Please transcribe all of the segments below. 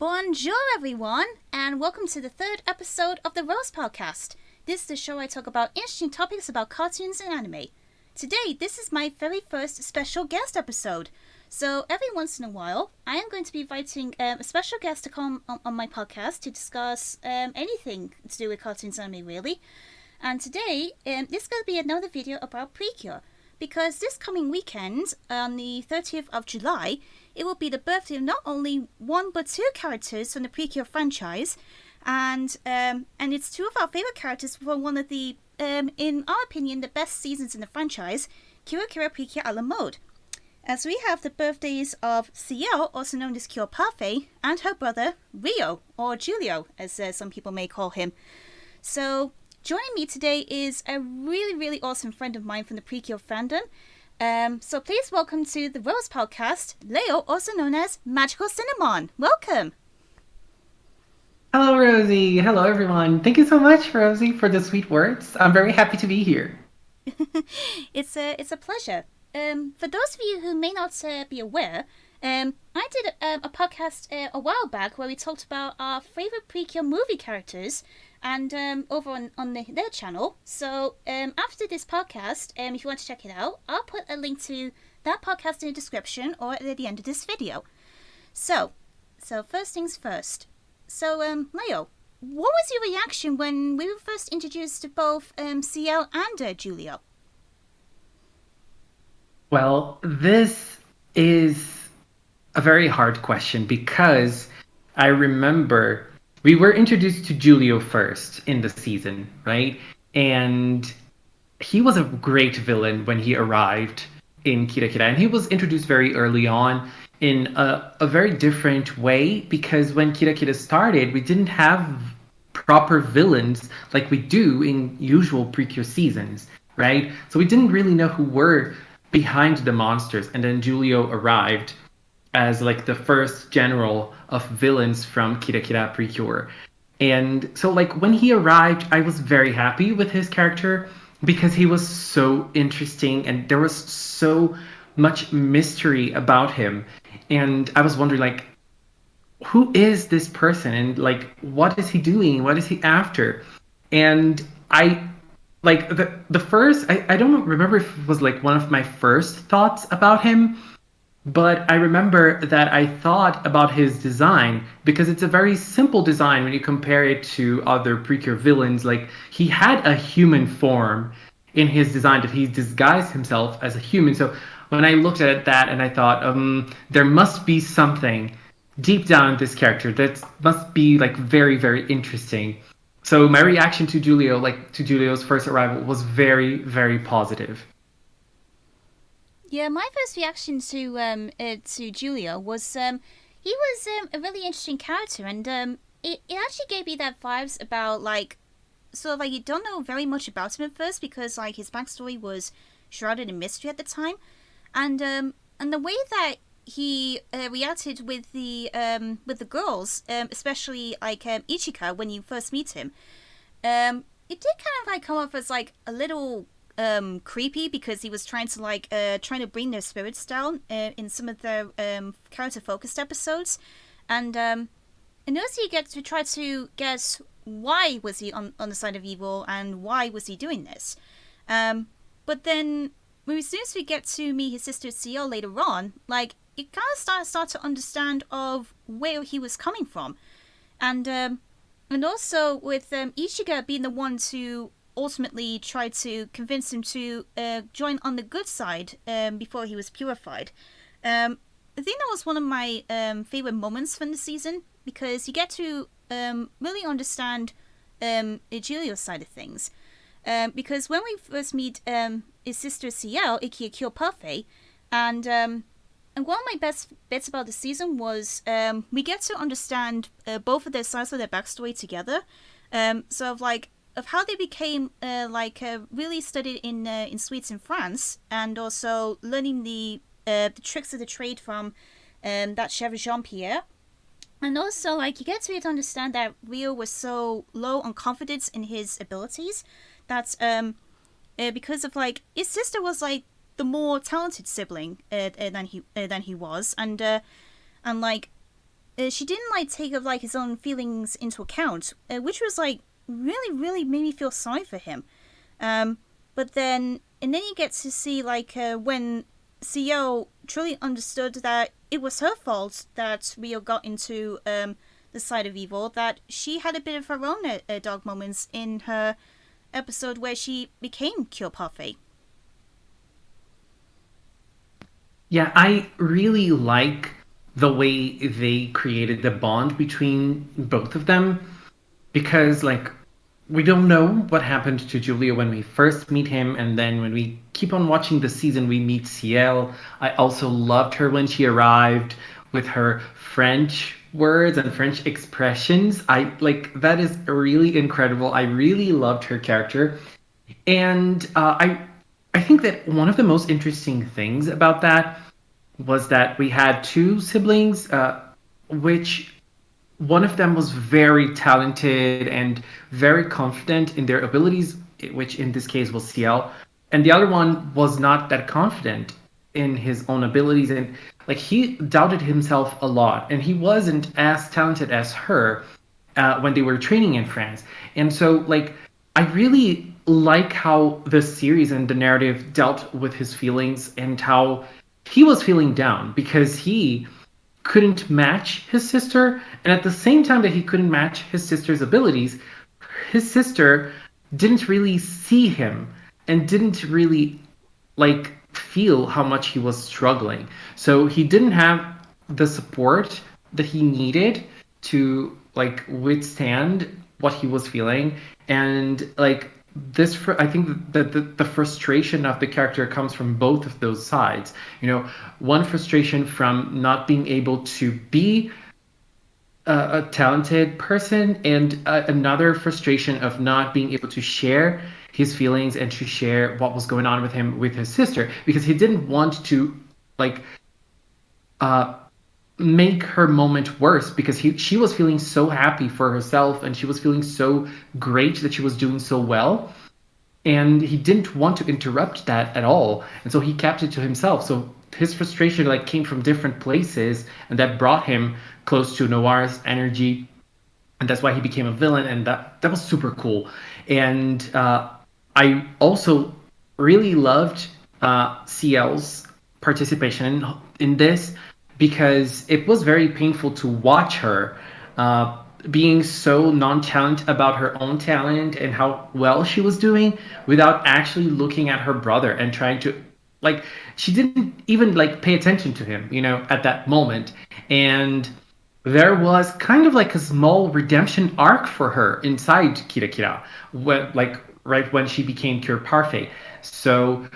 Bonjour, everyone, and welcome to the third episode of the RosePalCast. This is the show I talk about interesting topics about cartoons and anime. Today, this is my very first special guest episode. So every once in a while, I am going to be inviting a special guest to come on my podcast to discuss anything to do with cartoons and anime, really. And today, this is going to be another video about Precure, because this coming weekend, on the 30th of July, it will be the birthday of not only one but two characters from the Precure franchise, and it's two of our favorite characters from one of the, in our opinion, the best seasons in the franchise, KiraKira Precure a la mode. As we have the birthdays of Ciel, also known as Cure Parfait, and her brother Rio, or Julio, as some people may call him. So joining me today is a really awesome friend of mine from the Precure fandom. So please welcome to the RosePalCast, Leo, also known as Magical Cinnamon. Welcome. Hello, Rosie. Hello, everyone. Thank you so much, Rosie, for the sweet words. I'm very happy to be here. It's a pleasure. For those of you who may not be aware, I did a podcast a while back where we talked about our favorite Precure movie characters, and over on their channel. So after this podcast, if you want to check it out, I'll put a link to that podcast in the description or at the end of this video. So first things first. So Leo, what was your reaction when we were first introduced to both Ciel and Julio? Well, this is a very hard question because I remember we were introduced to Julio first in the season, right? And he was a great villain when he arrived in KiraKira. And he was introduced very early on in a very different way, because when KiraKira started, we didn't have proper villains like we do in usual Precure seasons, right? So we didn't really know who were behind the monsters. And then Julio arrived as like the first general of villains from KiraKira Precure. And so like when he arrived, I was very happy with his character because he was so interesting and there was so much mystery about him. And I was wondering, like, who is this person and like what is he doing? What is he after? And I like the first I don't remember if it was like one of my first thoughts about him. But I remember that I thought about his design because it's a very simple design when you compare it to other Precure villains. Like, he had a human form in his design, that he disguised himself as a human. So when I looked at that and I thought, there must be something deep down in this character that must be like very interesting. So my reaction to Julio, like to Julio's first arrival, was very positive. Yeah, my first reaction to Julio was he was a really interesting character, and it actually gave me that vibes about like sort of like you don't know very much about him at first because like his backstory was shrouded in mystery at the time, and the way that he reacted with the girls, especially like Ichika when you first meet him, it did kind of like come off as like a little creepy because he was trying to bring their spirits down in some of the character focused episodes, and also you get to try to guess why was he on the side of evil and why was he doing this, but then as soon as we get to meet his sister Ciel later on, like you kind of start to understand of where he was coming from, and also with Ichiga being the one to ultimately tried to convince him to join on the good side before he was purified. I think that was one of my favorite moments from the season because you get to really understand Julio's side of things. Because when we first meet his sister Ciel, Cure Parfait, and one of my best bits about the season was we get to understand both of their sides of their backstory together. Of how they became really studied in Swedes in France, and also learning the tricks of the trade from that chef Jean Pierre, and also like you get to understand that Rio was so low on confidence in his abilities that because of like his sister was like the more talented sibling than he was, and like she didn't like take of like his own feelings into account, which was like really really made me feel sorry for him. Um, but then and then you get to see like when Ciel truly understood that it was her fault that Rio got into the side of evil, that she had a bit of her own dark moments in her episode where she became Cure Parfait. Yeah, I really like the way they created the bond between both of them because, like, we don't know what happened to Julio when we first meet him, and then when we keep on watching the season, we meet Ciel. I also loved her when she arrived with her French words and French expressions. I like that is really incredible. I really loved her character, and I think that one of the most interesting things about that was that we had two siblings, which one of them was very talented and very confident in their abilities, which in this case was Ciel, and the other one was not that confident in his own abilities, and like he doubted himself a lot, and he wasn't as talented as her when they were training in France, and so like I really like how the series and the narrative dealt with his feelings and how he was feeling down because he couldn't match his sister, and at the same time that he couldn't match his sister's abilities, his sister didn't really see him and didn't really like feel how much he was struggling. So he didn't have the support that he needed to like withstand what he was feeling, and like this I think that the frustration of the character comes from both of those sides. You know, one frustration from not being able to be a talented person, and another frustration of not being able to share his feelings and to share what was going on with him with his sister, because he didn't want to like uh make her moment worse, because she was feeling so happy for herself and she was feeling so great that she was doing so well, and he didn't want to interrupt that at all, and so he kept it to himself. So his frustration like came from different places, and that brought him close to Noir's energy, and that's why he became a villain, and that was super cool. And I also really loved Ciel's participation in this, because it was very painful to watch her being so nonchalant about her own talent and how well she was doing without actually looking at her brother and trying to like she didn't even like pay attention to him, at that moment. And there was kind of like a small redemption arc for her inside KiraKira, when, like right when she became Cure Parfait. So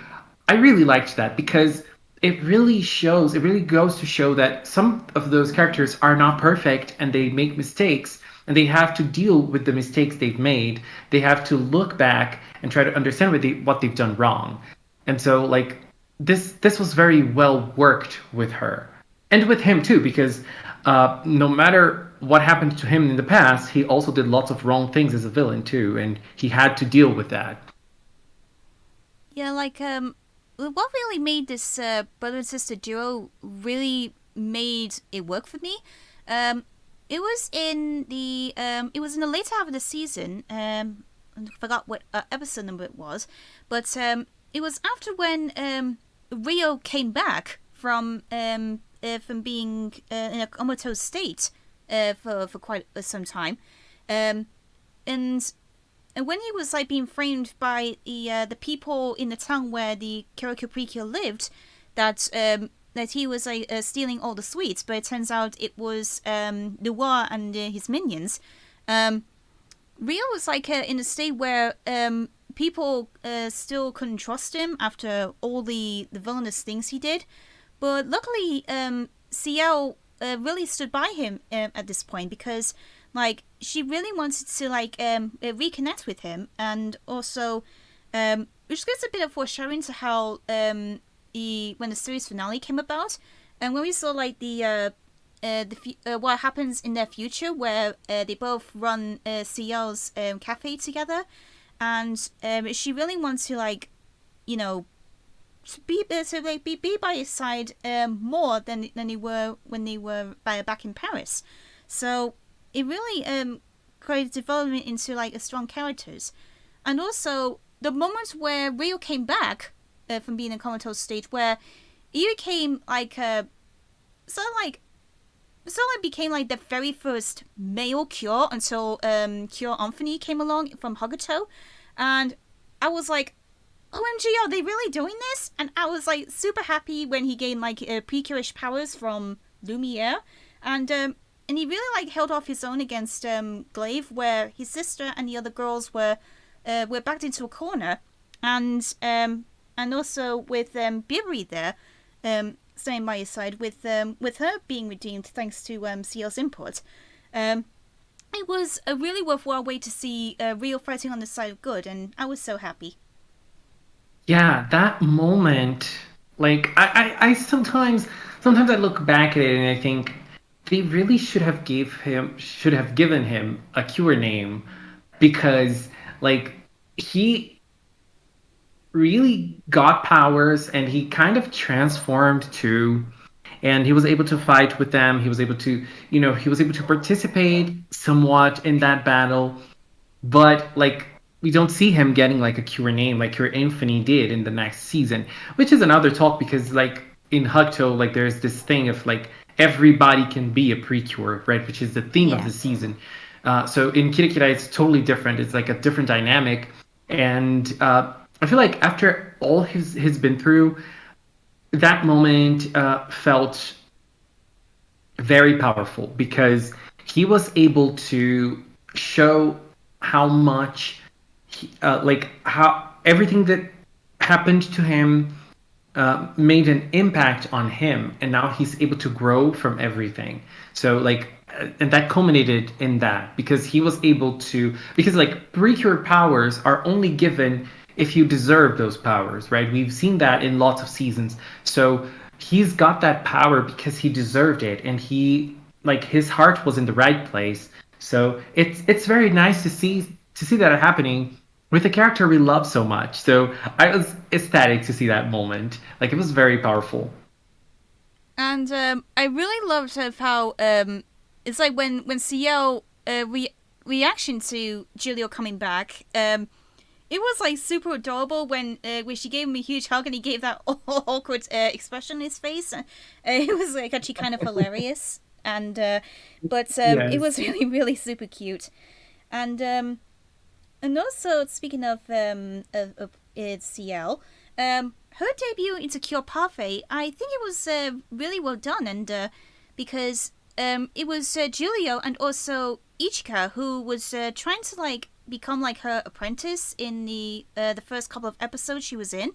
I really liked that, because it really goes to show that some of those characters are not perfect and they make mistakes, and they have to deal with the mistakes they've made. They have to look back and try to understand what they've done wrong. And so like this was very well worked with her and with him too, because no matter what happened to him in the past, he also did lots of wrong things as a villain too, and he had to deal with that. Yeah, like what really made this brother and sister duo really made it work for me. Um, it was in the later half of the season. I forgot what episode number it was, but it was after when Rio came back from being in a comatose state for quite some time, um, and when he was like being framed by the people in the town where the Precure lived, that he was like stealing all the sweets, but it turns out it was Noir and his minions. Um, Rio was like in a state where people still couldn't trust him after all the villainous things he did. But luckily, Ciel really stood by him at this point, because like she really wanted to like reconnect with him, and also which gives a bit of foreshadowing to how when the series finale came about, and when we saw like what happens in their future, where they both run Ciel's cafe together, and she really wants to like, you know, be by his side more than they were when they were back in Paris. So it really created development into like a strong characters, and also the moments where Rio came back from being in a comatose state, where he became like sort of like became like the very first male Cure until Cure Anthony came along from Hogato, and I was like, OMG, are they really doing this? And I was like super happy when he gained like Precure-ish powers from Lumiere, and he really like held off his own against Glaive, where his sister and the other girls were backed into a corner, and also with Bibri there, staying by his side with her being redeemed thanks to Ciel's input. Um, it was a really worthwhile way to see Rio fighting on the side of good, and I was so happy. Yeah, that moment, like I sometimes I look back at it and I think they really should have given him a cure name because like he really got powers and he kind of transformed too, and he was able to fight with them. He was able to, he was able to participate somewhat in that battle, but like we don't see him getting like a cure name like Cure Infinity did in the next season, which is another talk because like in Hugto, like there's this thing of like everybody can be a Precure, right? Which is the theme of Yeah. the season. So in KiraKira, it's totally different. It's like a different dynamic, and I feel like after all he's been through, that moment felt very powerful because he was able to show how much like how everything that happened to him made an impact on him, and now he's able to grow from everything. So like, and that culminated in that because he was able to, because like precure powers are only given if you deserve those powers, right? We've seen that in lots of seasons. So he's got that power because he deserved it, and he like his heart was in the right place. So it's very nice to see that happening with a character we love so much. So I was ecstatic to see that moment. Like it was very powerful. And I really loved of how it's like when Ciel reaction to Julio coming back. It was like super adorable when she gave him a huge hug and he gave that awkward expression on his face. It was like actually kind of hilarious, and but it was Yes. really super cute. And also speaking of Ciel, her debut into Cure Parfait, I think it was really well done, and because it was Julio and also Ichika who was trying to like become like her apprentice in the first couple of episodes she was in.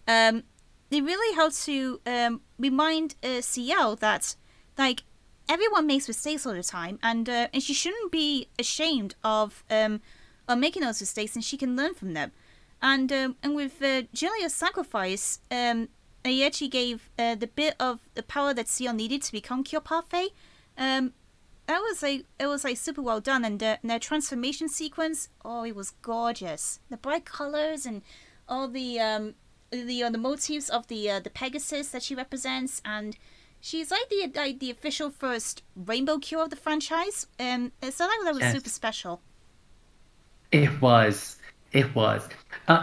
Um, they really helped to remind Ciel that like everyone makes mistakes all the time, and she shouldn't be ashamed of making those mistakes, and she can learn from them. And with Julia's sacrifice, he actually gave the bit of the power that Ciel needed to become Cure Parfait. Um, that was like it was like super well done, and their transformation sequence, oh, it was gorgeous. The bright colors and all the motifs of the Pegasus that she represents, and she's like the official first rainbow cure of the franchise. So that was super Yes. special. It was. It was.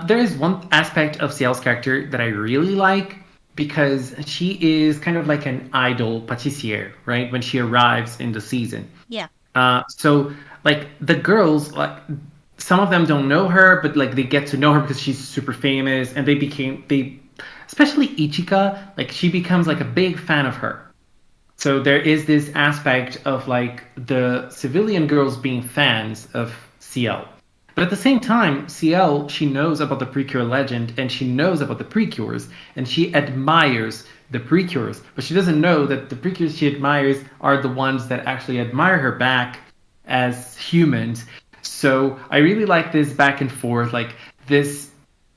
There is one aspect of Ciel's character that I really like because she is kind of like an idol pâtissier, right? When she arrives in the season. Yeah, So like the girls, like some of them don't know her, but like they get to know her because she's super famous, and especially Ichika, like she becomes like a big fan of her. So there is this aspect of like the civilian girls being fans of Ciel. But at the same time, Ciel, she knows about the Precure legend and she knows about the Precures and she admires the Precures. But she doesn't know that the Precures she admires are the ones that actually admire her back as humans. So I really like this back and forth, like this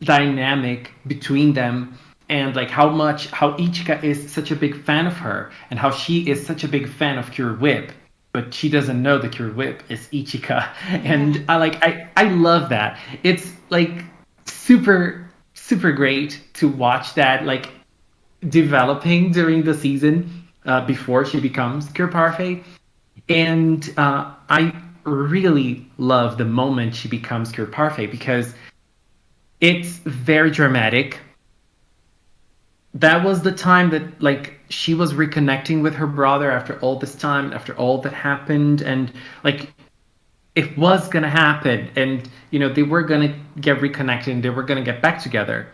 dynamic between them, and like how Ichika is such a big fan of her and how she is such a big fan of Cure Whip, but she doesn't know the Cure Whip is Ichika. yeah, And I love that. It's like super super great to watch that like developing during the season before she becomes Cure Parfait. And I really love the moment she becomes Cure Parfait because it's very dramatic. That was the time that like she was reconnecting with her brother after all this time, after all that happened, and like it was gonna happen, and they were gonna get reconnected, and they were gonna get back together.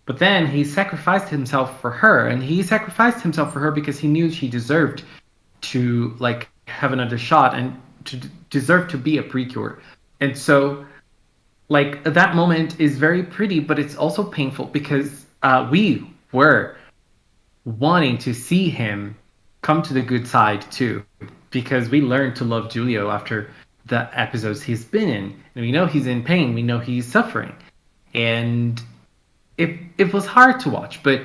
But then he sacrificed himself for her, and he sacrificed himself for her because he knew she deserved to like have another shot and to deserve to be a precure. And so like that moment is very pretty, but it's also painful because we were wanting to see him come to the good side too, because we learned to love Julio after the episodes he's been in, and we know he's in pain, we know he's suffering, and it was hard to watch, but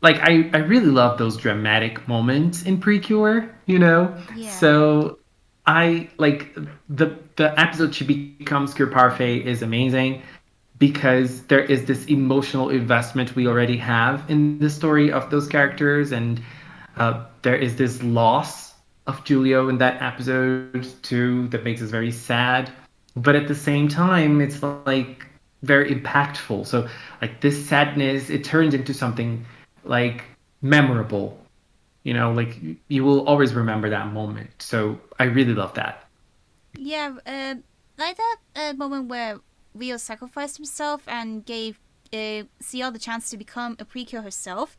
like I really love those dramatic moments in Precure, Yeah. So I like the episode she becomes Cure Parfait is amazing because there is this emotional investment we already have in the story of those characters, and there is this loss of Julio in that episode too that makes us very sad. But at the same time, it's like very impactful. So like this sadness, it turns into something like memorable. Like you will always remember that moment. So I really love that. Yeah, like that moment where Rio sacrificed himself and gave Ciel the chance to become a precure herself.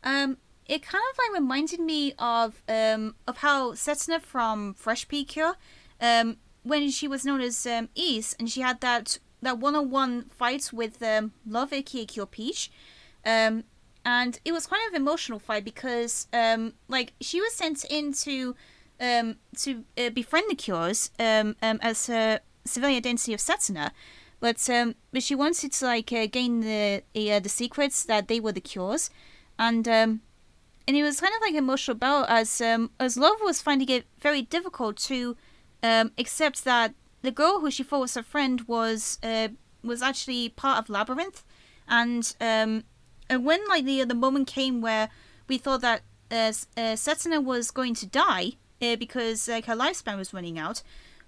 It kind of like reminded me of how Setsuna from Fresh Precure, when she was known as East, and she had that one-on-one fight with Love aka Cure Peach. Um, and it was kind of an emotional fight because like she was sent in to befriend the Cures as her civilian identity of Setsuna, but she wanted to like gain the secrets that they were the Cures, and it was kind of like an emotional battle as Love was finding it very difficult to accept that the girl who she thought was her friend was actually part of Labyrinth, and when like the moment came where we thought that Setsuna was going to die because like her lifespan was running out,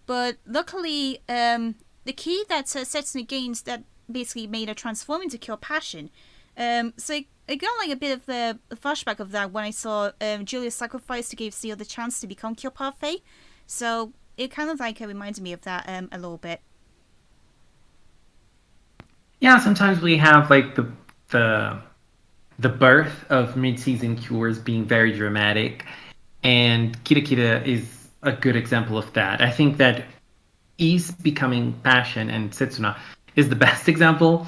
but luckily the key that Setsuna gained that basically made her transform into Cure Passion. So I got like a bit of a flashback of that when I saw Julia's sacrifice to give Ciel the chance to become Cure Parfait. So it kind of like reminded me of that a little bit. Yeah, sometimes we have like the the birth of mid-season cures being very dramatic, and KiraKira is a good example of that. I think that Is becoming Passion and Setsuna is the best example,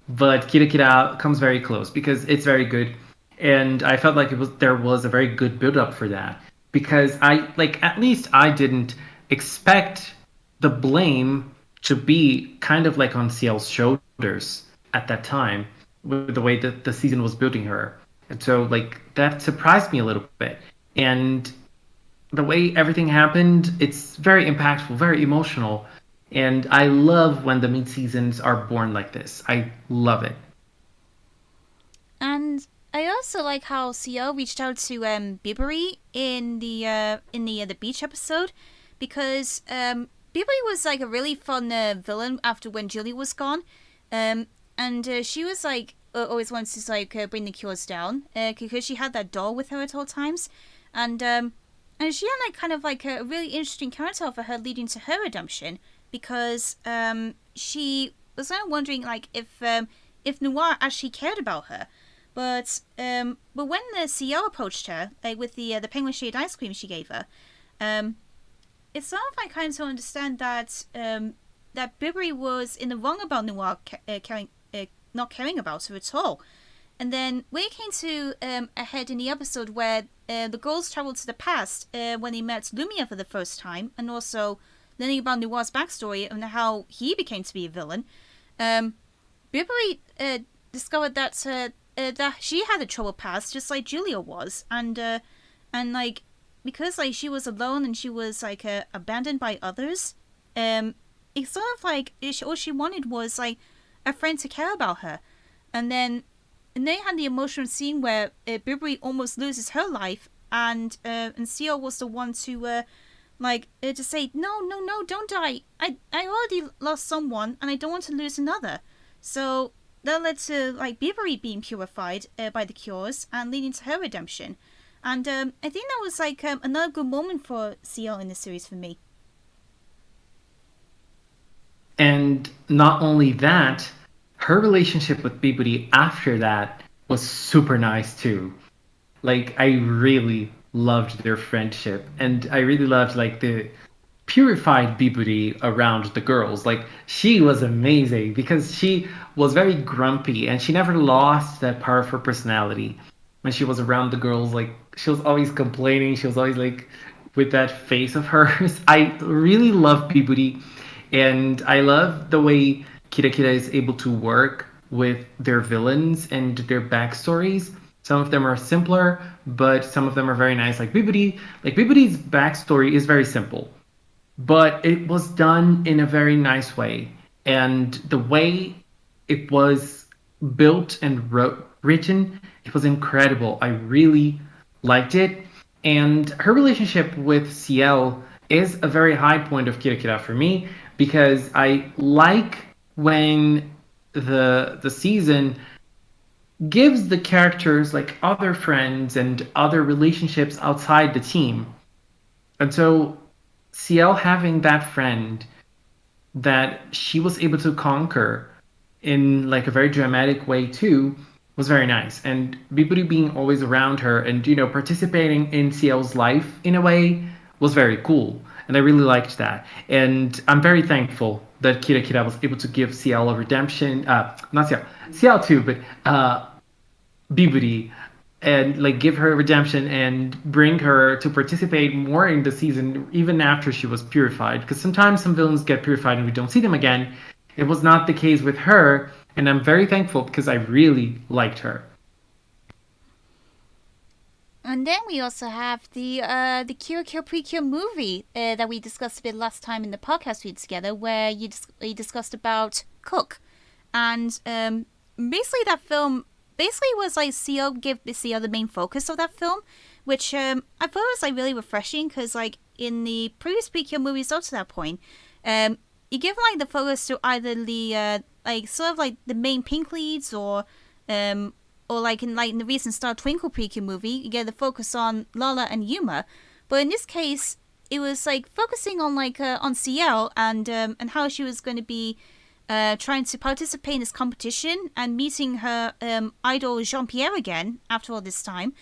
but KiraKira comes very close because it's very good, and I felt like there was a very good build up for that because I like at least I didn't expect the blame to be kind of like on Ciel's shoulders at that time with the way that the season was building her. And so like that surprised me a little bit. And the way everything happened, it's very impactful, very emotional. And I love when the mid seasons are born like this. I love it. And I also like how Ciel reached out to Biberi in the beach episode because Biberi was like a really fun villain after when Julie was gone, and she was like always wants to like bring the cures down because she had that doll with her at all times, and she had like kind of like a really interesting character for her leading to her redemption because she was kind of wondering like if Noir actually cared about her. But when the CEO approached her, like with the penguin shade ice cream she gave her, it's sort of like kind of to understand that that Biberi was in the wrong about Noir not caring about her at all. And then when it came to a head in the episode where the girls traveled to the past when they met Lumia for the first time, and also learning about Noir's backstory and how he became to be a villain, Biberi discovered that she had a troubled past, just like Julia was, and like because like she was alone and she was like abandoned by others, it's sort of like all she wanted was like a friend to care about her, And they had the emotional scene where Bibri almost loses her life, and Ciel was the one to to say, no, no, no, don't die. I already lost someone, and I don't want to lose another. So that led to Bibri being purified by the cures and leading to her redemption. And I think that was another good moment for Ciel in the series for me. And not only that, her relationship with Biburi after that was super nice too. Like I really loved their friendship, and I really loved like the purified Biburi around the girls. Like she was amazing because she was very grumpy and she never lost that part of her personality. When she was around the girls, like she was always complaining. She was always like with that face of hers. I really love Biburi, and I love the way KiraKira is able to work with their villains and their backstories. Some of them are simpler, but some of them are very nice. Like Biburi's backstory is very simple, but it was done in a very nice way. And the way it was built and written, it was incredible. I really liked it. And her relationship with Ciel is a very high point of KiraKira for me because I like when the season gives the characters like other friends and other relationships outside the team. And so Ciel having that friend that she was able to conquer in like a very dramatic way too was very nice. And Biburi being always around her and participating in Ciel's life in a way was very cool. And I really liked that. And I'm very thankful that KiraKira was able to give Ciel a redemption. Not Ciel, Ciel too, but Biburi, and like give her redemption and bring her to participate more in the season even after she was purified, because sometimes some villains get purified and we don't see them again. It was not the case with her, and I'm very thankful because I really liked her. And then we also have the Cure Precure movie that we discussed a bit last time in the podcast we did together, where you discussed about Cook, and basically that film basically was like Ciel gave Ciel the main focus of that film, which I thought was like really refreshing because like in the previous Precure movies up to that point, you give like the focus to either the like sort of like the main pink leads or like in the recent Star Twinkle Precure movie, you get the focus on Lala and Yuma. But in this case, it was like focusing on Ciel and how she was going to be trying to participate in this competition and meeting her idol Jean Pierre again after all this time,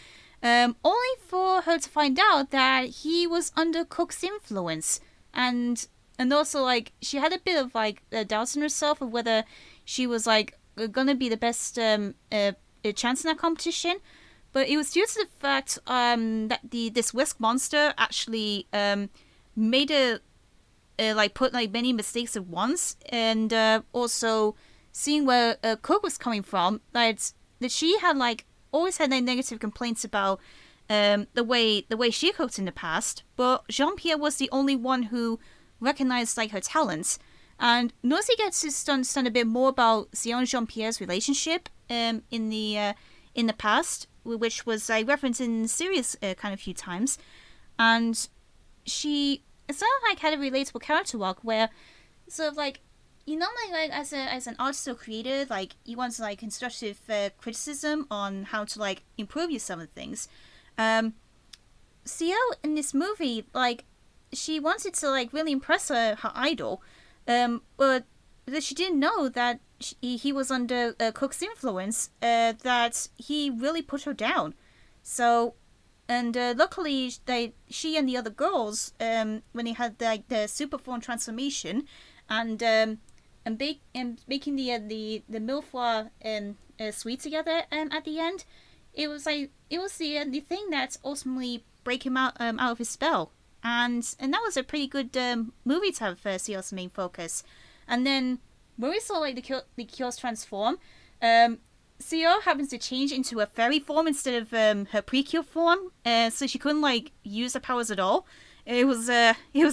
only for her to find out that he was under Cook's influence, and also like she had a bit of like doubts in herself of whether she was like gonna be the best chance in that competition. But it was due to the fact that this whisk monster actually made a put like many mistakes at once, and also seeing where Cook was coming from, that she had like always had like, negative complaints about the way she cooked in the past, but Jean Pierre was the only one who recognized like her talents. And Nosy gets to understand a bit more about Ciel and Jean Pierre's relationship in the past, which was referenced in the series kind of few times, and she sort of like had a relatable character arc where sort of like like as an artist or creator, like you want to like constructive criticism on how to like improve yourself and things. Ciel in this movie, like she wanted to like really impress her idol, but she didn't know that he was under Cook's influence, that he really put her down. So, and luckily, she and the other girls, when they had like the super form transformation, and making the milfoil sweet together at the end, it was the thing that ultimately break him out of his spell, and that was a pretty good movie to have Ciel's main focus. And then when we saw like the Cures transform, Ciel happens to change into a fairy form instead of her Precure form, so she couldn't like use her powers at all. It was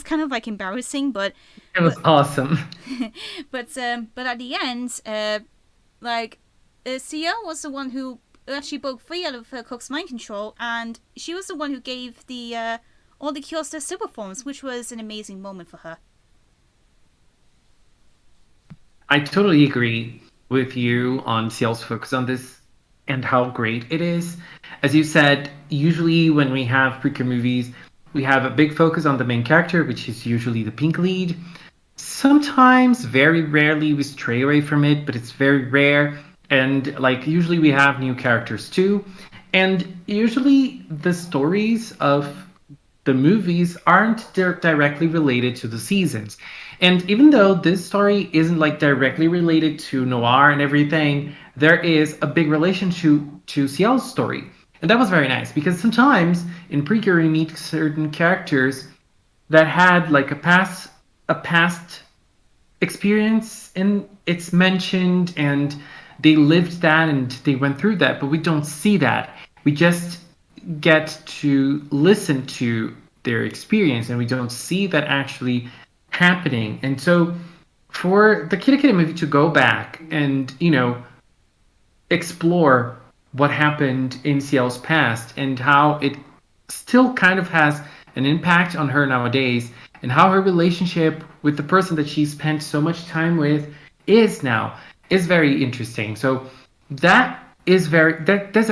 kind of like embarrassing, It was awesome. but at the end, like Ciel was the one who actually broke free out of Cook's mind control, and she was the one who gave the all the cures their super forms, which was an amazing moment for her. I totally agree with you on Ciel's focus on this and how great it is. As you said, usually when we have Precure movies, we have a big focus on the main character, which is usually the pink lead. Sometimes, very rarely, we stray away from it, but it's very rare. And like usually, we have new characters too. And usually, the stories of the movies aren't directly related to the seasons. And even though this story isn't like directly related to noir and everything, there is a big relation to Ciel's story. And that was very nice because sometimes in Precure you meet certain characters that had like a past experience and it's mentioned and they lived that and they went through that, but we don't see that. We just get to listen to their experience and we don't see that actually happening. And so for the KiraKira movie to go back and, explore what happened in Ciel's past and how it still kind of has an impact on her nowadays and how her relationship with the person that she spent so much time with is now is very interesting. So that's a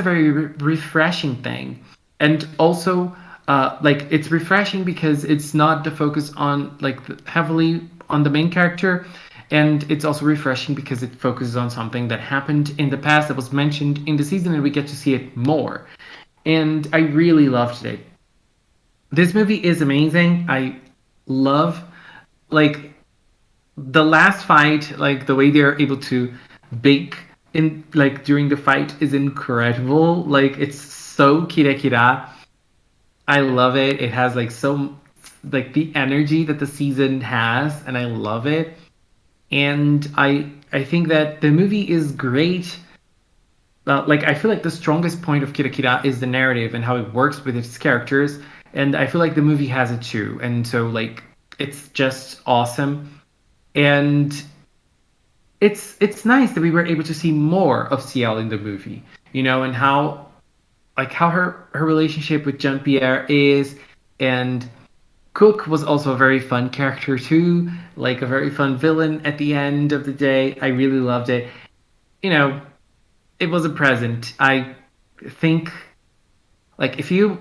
very refreshing thing. And also like it's refreshing because it's not the focus on like heavily on the main character, and it's also refreshing because it focuses on something that happened in the past that was mentioned in the season and we get to see it more. And I really loved it. This movie is amazing. I love like the last fight, like the way they're able to bake in like during the fight is incredible. Like it's so KiraKira. I love it. It has like so like the energy that the season has, and I love it. And I think that the movie is great. Like I feel like the strongest point of KiraKira is the narrative and how it works with its characters, and I feel like the movie has it too. And so like it's just awesome, and it's nice that we were able to see more of Ciel in the movie, and how her relationship with Jean Pierre is, and Cook was also a very fun character too, like a very fun villain at the end of the day. I really loved it. You know, it was a present. I think like if you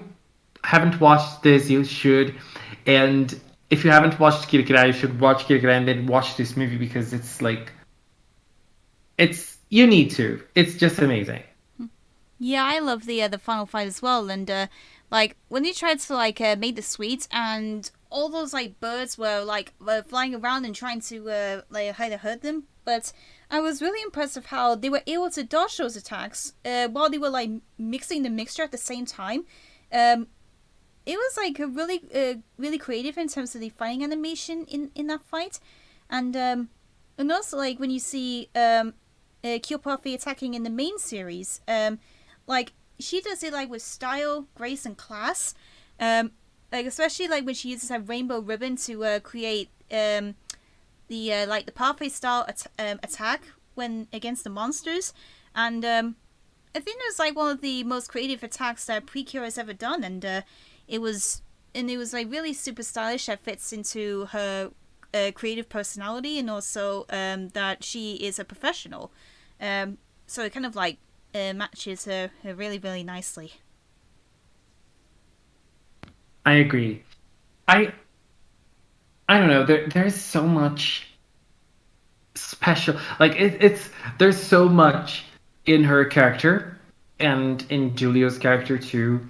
haven't watched this, you should. And if you haven't watched KiraKira, you should watch KiraKira and then watch this movie because it's like it's you need to. It's just amazing. Yeah, I love the final fight as well, and like when they tried to like make the sweets and all those like birds were flying around and trying to like try to hurt them, but I was really impressed of how they were able to dodge those attacks while they were like mixing the mixture at the same time. Um, it was like a really creative in terms of the fighting animation in that fight, and also like when you see Cure Parfait attacking in the main series, like she does it like with style, grace, and class. Like especially like when she uses her rainbow ribbon to create the like the Parfait style attack when against the monsters, and I think it was like one of the most creative attacks that Precure has ever done, and it was it was like really super stylish. That fits into her creative personality, and also that she is a professional. So it kind of like matches her really nicely. I agree. I I don't know. There's so much special. Like it's there's so much in her character and in Julio's character too.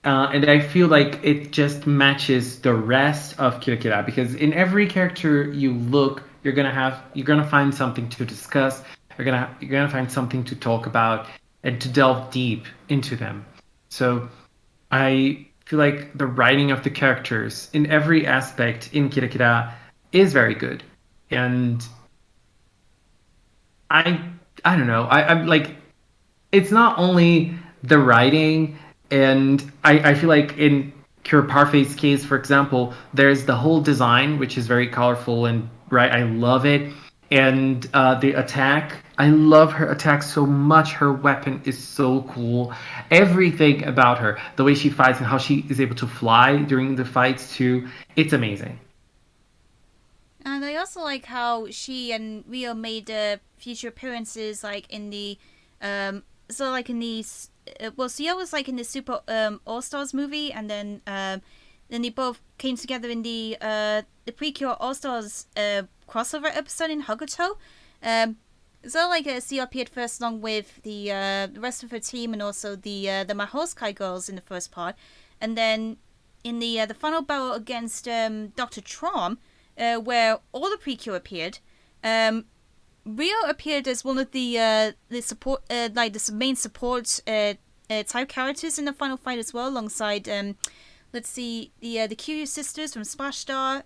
And I feel like it just matches the rest of KiraKira because in every character you look, you're gonna find something to discuss. You're gonna find something to talk about and to delve deep into them. So I feel like the writing of the characters in every aspect in KiraKira is very good, and I I don't know. I'm like it's not only the writing, and I feel like in Cure Parfait's case, for example, there's the whole design, which is very colorful and right. I love it, and the attack. I love her attack so much. Her weapon is so cool. Everything about her, the way she fights and how she is able to fly during the fights too, it's amazing. And I also like how she and Rio made future appearances, like in the, so like in the, well, Ciel was like in the Super All Stars movie, and then they both came together in the Precure All Stars crossover episode in Hokuto. Um, so like Ciel appeared first along with the rest of her team and also the Mahoskai girls in the first part, and then in the final battle against Doctor Trom, where all the Precure appeared. Rio appeared as one of the support, like the main support type characters in the final fight as well, alongside let's see the Kiryu sisters from Splash Star,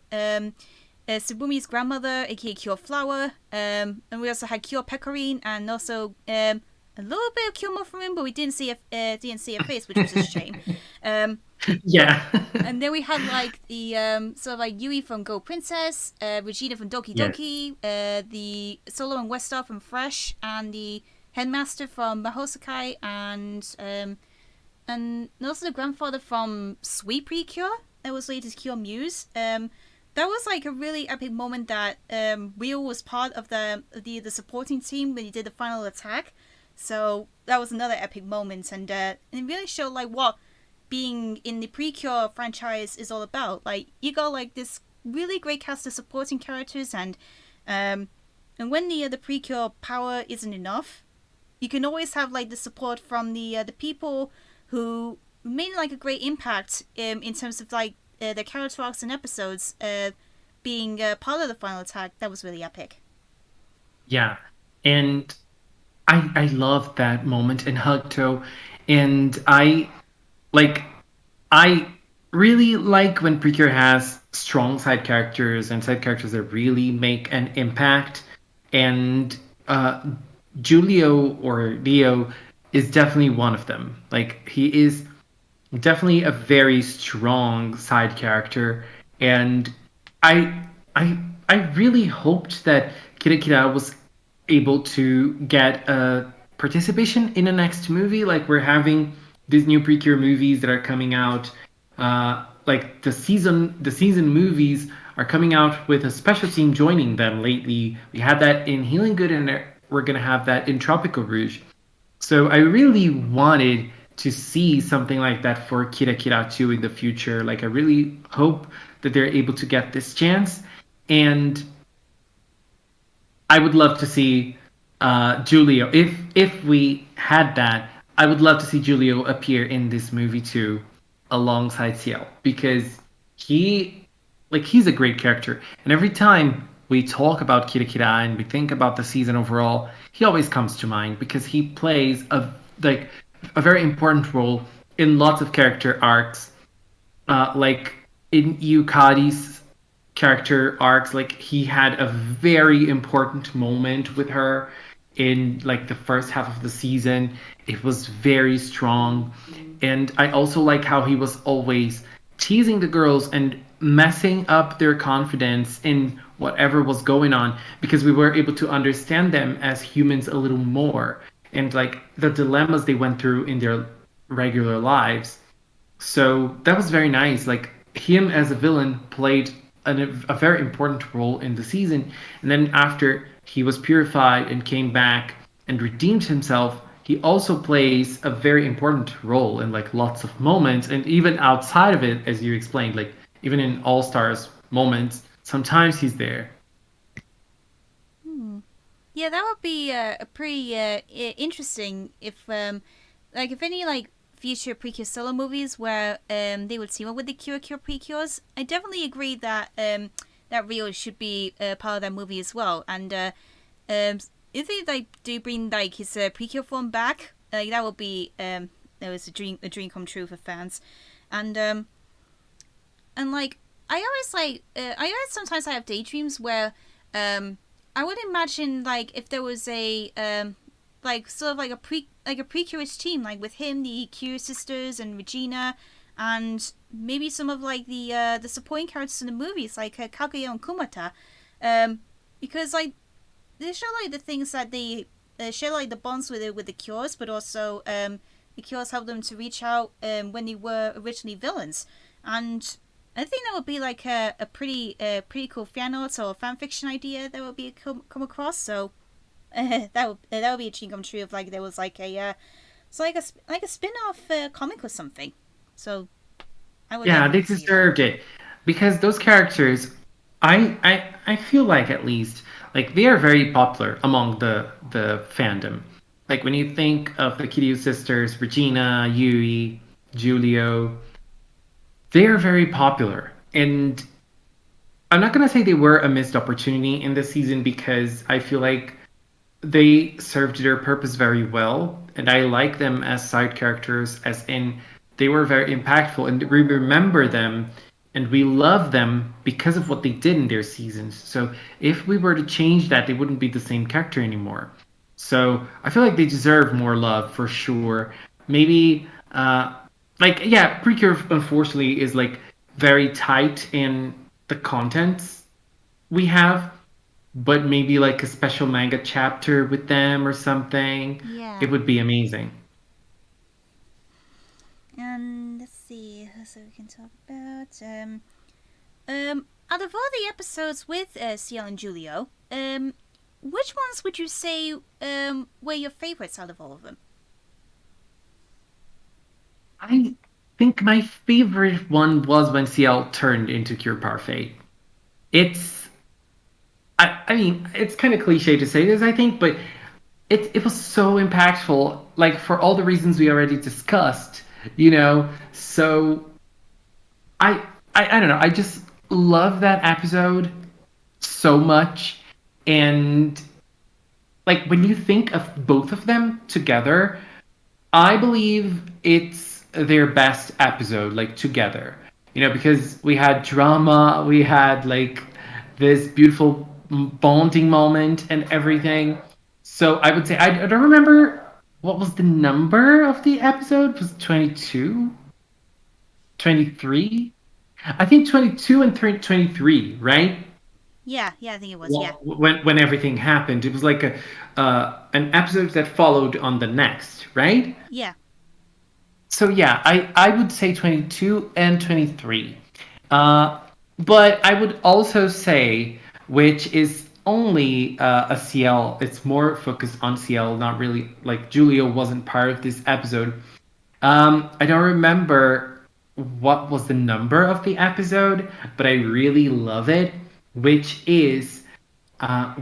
Subumi's grandmother, aka Cure Flower, and we also had Cure Pecorine, and also a little bit of Cure Morpherin, but we didn't see a face, which was a shame. Um, Yeah. and then we had like the sort of like Yui from Go Princess, Regina from Doki Yes. Doki, the Solo and Westar from Fresh, and the Headmaster from Mahosakai, and also the grandfather from Sweet Precure. That was later Cure Muse. That was like a really epic moment that Rio was part of the supporting team when he did the final attack. So that was another epic moment, and it really showed like what being in the Precure franchise is all about. Like you got like this really great cast of supporting characters, um, and when the Precure power isn't enough, you can always have like the support from the people who made like a great impact in terms of like the character arcs and episodes being part of the final attack. That was really epic. Yeah. And I love that moment in Hugto. And like I really like when Precure has strong side characters and side characters that really make an impact. And uh, Julio or Leo is definitely one of them. Like he is definitely a very strong side character, and I I I really hoped that KiraKira was able to get a participation in the next movie. Like we're having these new Precure movies that are coming out. Like the season movies are coming out with a special team joining them lately. We had that in Healing Good, and we're gonna have that in Tropical Rouge. So I really wanted to see something like that for KiraKira 2 in the future. Like I really hope that they're able to get this chance. And I would love to see Julio. If we had that, I would love to see Julio appear in this movie too, alongside Ciel, because he he's a great character, and every time we talk about Kira Kira and we think about the season overall, he always comes to mind because he plays like a very important role in lots of character arcs, like in Yukari's character arcs. Like he had a very important moment with her in like the first half of the season. It was very strong, and I also like how he was always teasing the girls and messing up their confidence in whatever was going on, because we were able to understand them as humans a little more, and like the dilemmas they went through in their regular lives. So that was very nice. Like him as a villain played a very important role in the season. And then after he was purified and came back and redeemed himself, he also plays a very important role in like lots of moments, and even outside of it, as you explained, like even in All Stars moments, sometimes he's there. Hmm. Yeah, that would be a pretty interesting if any like future Precure solo movies where they would team up with the Cure Precures. I definitely agree that that Rio should be part of that movie as well. And um, if they like do bring like his Precure form back, that would be that was a dream come true for fans. And like I always sometimes I have daydreams where um I would imagine like if there was a like sort of like a pre-curious team like with him, the Cure sisters and Regina, and maybe some of like the supporting characters in the movies like Kaguya and Kumata, um because like they show like the things that they share like the bonds with the Cures, but also the Cures help them to reach out when they were originally villains, and I think that would be like a pretty cool fan art or fan fiction idea that would be come across. So that would be a dream come true if like there was like a it's like a spin off comic or something. So I would Yeah, they definitely see that. deserved it because those characters, I feel like at least like they are very popular among the fandom. Like when you think of the Kiryu sisters, Regina, Yui, Julio, they are very popular. And I'm not gonna say they were a missed opportunity in this season because I feel like they served their purpose very well, and I like them as side characters, as in they were very impactful, and we remember them and we love them because of what they did in their seasons. So if we were to change that, they wouldn't be the same character anymore. So I feel like they deserve more love for sure. Maybe, like yeah, Precure unfortunately is like very tight in the contents we have, but maybe like a special manga chapter with them or something. It Yeah. would be amazing. And let's see, so we can talk about out of all the episodes with Ciel and Julio, which ones would you say were your favorites out of all of them? I think my favorite one was when Ciel turned into Cure Parfait. It's, I mean, it's kind of cliche to say this, I think, but it was so impactful, like for all the reasons we already discussed, you know. So I, I don't know. I just love that episode so much, and like when you think of both of them together, I believe it's their best episode, like together. You know, because we had drama, we had like this beautiful bonding moment and everything. So I would say I don't remember what was the number of the episode. Was it 22? 23? I think 22 and 23, right? Yeah, yeah, I think it was. Yeah, Well, when everything happened, it was like a an episode that followed on the next, right? yeah, So yeah, I would say 22 and 23. Uh, but I would also say, which is only a CL, it's more focused on CL, not really like Julio wasn't part of this episode. I don't remember what was the number of the episode, but I really love it, which is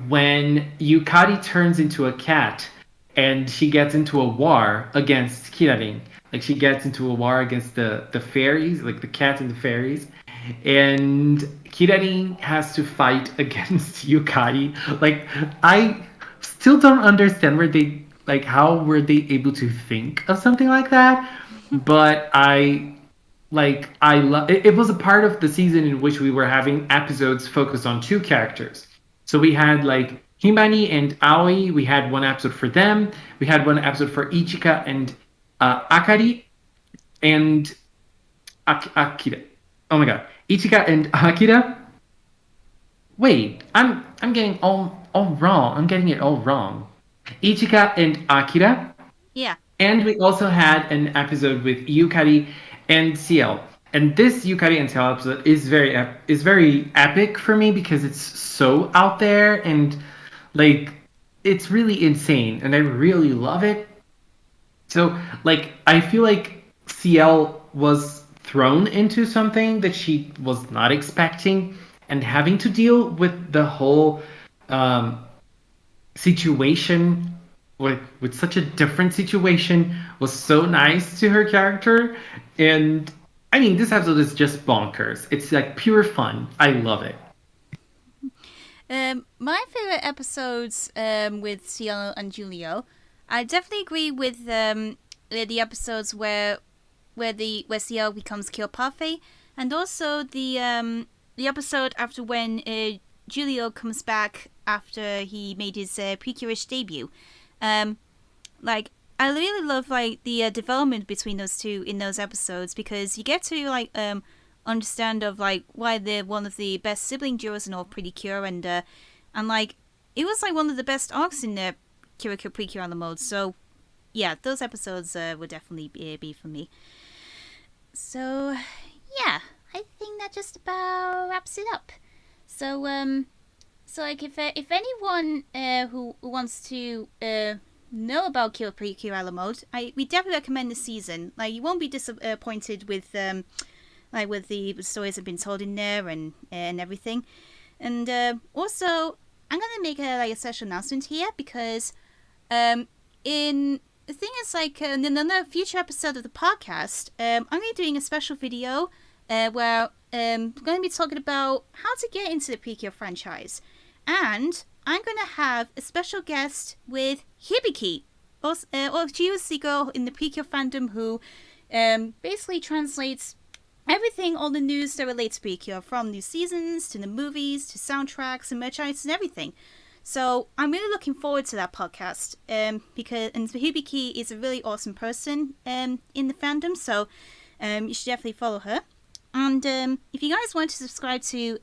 when Yukari turns into a cat and she gets into a war against Kirarin. Like she gets into a war against the fairies, like the cat and the fairies. And Kirarin has to fight against Yukari. Like I still don't understand where they like how were they able to think of something like that. But I love it, it was a part of the season in which we were having episodes focused on two characters. So we had like Himani and Aoi. We had one episode for them. We had one episode for Ichika and Akari and Akira. Oh my god, Ichika and Akira. Wait, I'm getting all wrong. I'm getting it all wrong. Ichika and Akira. yeah, And we also had an episode with Yukari and Ciel. And this Yukari and Ciel episode is very epic for me because it's so out there and like it's really insane and I really love it. So like I feel like Ciel was thrown into something that she was not expecting and having to deal with the whole um, situation with such a different situation was so nice to her character. And I mean this episode is just bonkers. It's like pure fun. I love it. my favorite episodes with Ciel and Julio, I definitely agree with the episodes where Ciel becomes Cure Parfait, and also the episode after when Julio comes back after he made his Precure debut. Um, like I really love like the development between those two in those episodes because you get to like understand of like why they're one of the best sibling duos in all Pretty Cure, and like it was like one of the best arcs in there KiraKira Precure on the mode. So yeah, those episodes would definitely be for me. So yeah, I think that just about wraps it up. So so like if anyone who wants to know about Cure Precure a la mode, we definitely recommend the season. Like you won't be disappointed with like with the stories that have been told in there and everything. And also, I'm gonna make a special announcement here because in the thing is like in another future episode of the podcast, I'm gonna be doing a special video where I'm gonna be talking about how to get into the Precure franchise, and I'm gonna have a special guest with Hibiki, or she was the girl in the Precure fandom who basically translates everything, all the news that relates to Precure, from new seasons to the movies to soundtracks and merchandise and everything. So I'm really looking forward to that podcast because Hibiki is a really awesome person in the fandom, so you should definitely follow her. And if you guys want to subscribe to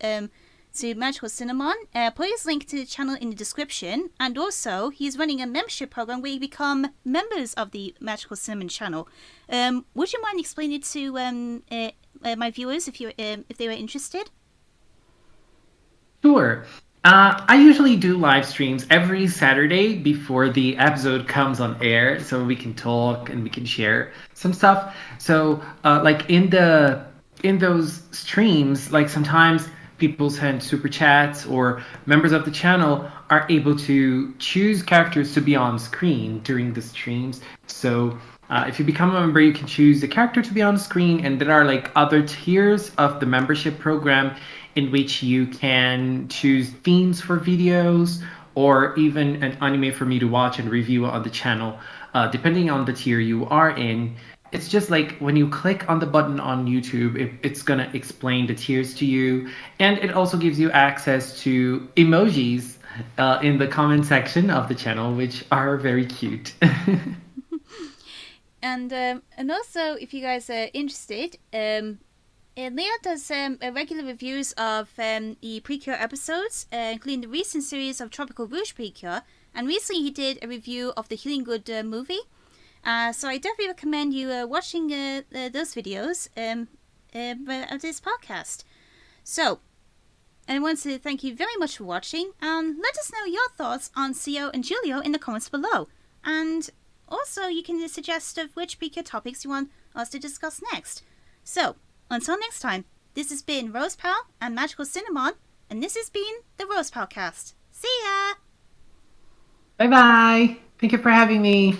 Magical Cinnamon, please link to the channel in the description. And also, he's running a membership program where you become members of the Magical Cinnamon channel. Would you mind explaining it to my viewers if they were interested? Sure. I usually do live streams every Saturday before the episode comes on air, so we can talk and we can share some stuff. So, like in those streams, like sometimes people send super chats or members of the channel are able to choose characters to be on screen during the streams. So if you become a member, you can choose the character to be on screen, and there are like other tiers of the membership program in which you can choose themes for videos or even an anime for me to watch and review on the channel, depending on the tier you are in. It's just like when you click on the button on YouTube, it's gonna explain the tiers to you, and it also gives you access to emojis in the comment section of the channel, which are very cute. And also, if you guys are interested, Leo does regular reviews of the Precure episodes, including the recent series of Tropical Rouge Precure, and recently he did a review of the Healing Good movie. So I definitely recommend you watching those videos of this podcast. So, I want to thank you very much for watching, and let us know your thoughts on Ciel and Julio in the comments below. And also, you can suggest of which Precure topics you want us to discuss next. So, until next time, this has been RosePal and Magical Cinnamon, and this has been the RosePalCast. See ya! Bye bye. Thank you for having me.